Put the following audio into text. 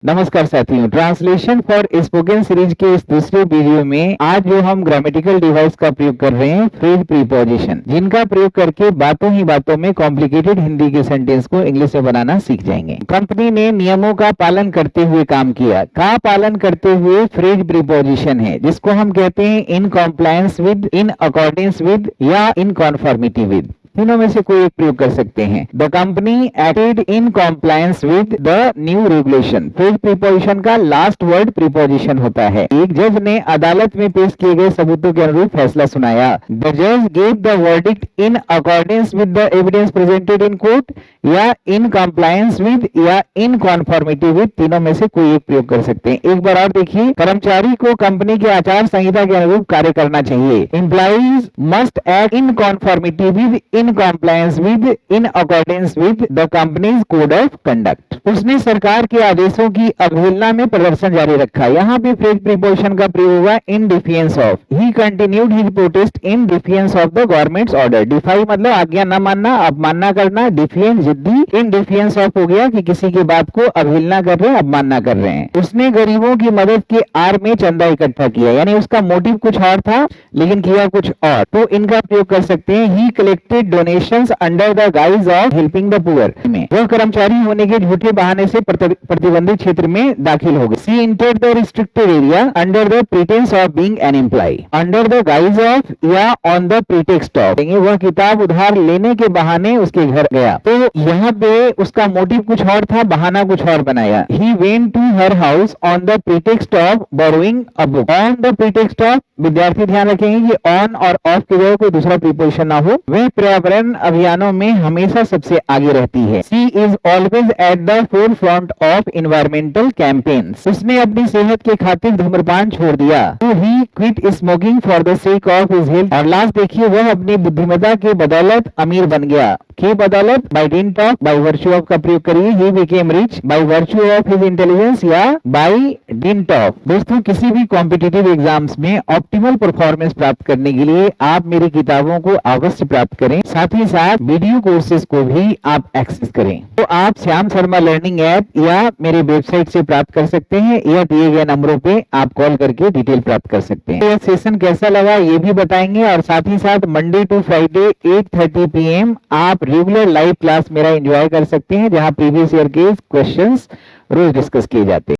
नमस्कार साथियों, translation for spoken series के इस दूसरे वीडियो में आज जो हम ग्रामेटिकल डिवाइस का प्रयोग कर रहे हैं फ्रेज प्रीपोजिशन, जिनका प्रयोग करके बातों ही बातों में कॉम्प्लिकेटेड हिंदी के सेंटेंस को इंग्लिश में बनाना सीख जाएंगे। कंपनी ने नियमों का पालन करते हुए काम किया। का पालन करते हुए फ्रेज प्रीपोजिशन है, जिसको हम कहते हैं in compliance with, in accordance with या इन कॉन्फॉर्मिटी विद। तीनों में से कोई एक प्रयोग कर सकते हैं। The company acted in compliance with the new regulation. Phrase preposition का लास्ट वर्ड प्रीपोजिशन होता है। एक जज ने अदालत में पेश किए गए सबूतों के अनुरूप फैसला सुनाया। द जज gave the verdict in accordance with the evidence presented in court, या इन कॉम्प्लायंस विद या इन कॉन्फॉर्मिटी विद। तीनों में से कोई एक प्रयोग कर सकते हैं। एक बार और देखिए, कर्मचारी को कंपनी के आचार संहिता के अनुरूप कार्य करना चाहिए। Employees must act in conformity with, in compliance with, in accordance with the company's code of conduct। उसने सरकार के आदेशों की अवहेलना में प्रदर्शन जारी रखा। यहाँ पे फ्रेज प्रीपोजिशन का प्रयोग हुआ in defiance of। He continued his protest in defiance of the government's order। defy मतलब आज्ञा न मानना, अवमानना करना। defiance जिद्दी। in defiance of हो गया कि किसी की बात को अवहेलना कर रहे हैं, अवमानना कर रहे हैं। उसने गरीबों की मदद के आड़ में चंदा इकट्ठा किया, यानी उसका मोटिव कुछ और था लेकिन किया कुछ और। तो इनका प्रयोग कर सकते हैं he collected donations under the guise of helping the poor। वह कर्मचारी होने के झूठे बहाने से प्रतिबंधित क्षेत्र में दाखिल हो गए। She entered the restricted area under the pretense of being an employee। Under the guise of या on the pretext of। वह किताब उधार लेने के बहाने उसके घर गया। तो यहाँ पे उसका मोटिव कुछ और था, बहाना कुछ और बनाया। He went to her house on the pretext of borrowing a book। On the pretext of, विद्यार्थी ध्यान रखेंगे कि on और off के जगह कोई दूसरा प्रीपोजिशन ना हो। वह पर्यावरण अभियानों में हमेशा सबसे आगे रहती है। She is always at the forefront of environmental campaigns। उसने अपनी सेहत के खातिर धूम्रपान छोड़ दिया। So he quit smoking for the sake of his health। और लास्ट देखिए, वह अपनी बुद्धिमत्ता के बदौलत अमीर बन गया। के बदौलत, by dint of, by virtue of का प्रयोग करिए। He became rich by virtue of his intelligence या by dint of। दोस्तों, किसी भी कॉम्पिटिटिव एग्जाम्स में ऑप्टिमल परफॉर्मेंस प्राप्त करने के लिए आप मेरी किताबों को अवश्य प्राप्त करें, साथ ही साथ वीडियो कोर्सेज को भी आप एक्सेस करें। तो आप श्याम शर्मा लर्निंग ऐप या मेरे वेबसाइट से प्राप्त कर सकते हैं, या दिए गए नंबरों पे आप कॉल करके डिटेल प्राप्त कर सकते हैं। यह सेशन कैसा लगा ये भी बताएंगे, और साथ ही साथ मंडे टू फ्राइडे 8:30 PM आप रेगुलर लाइव क्लास मेरा एंजॉय कर सकते हैं, जहां प्रीवियस ईयर के क्वेश्चंस रोज डिस्कस किए जाते हैं।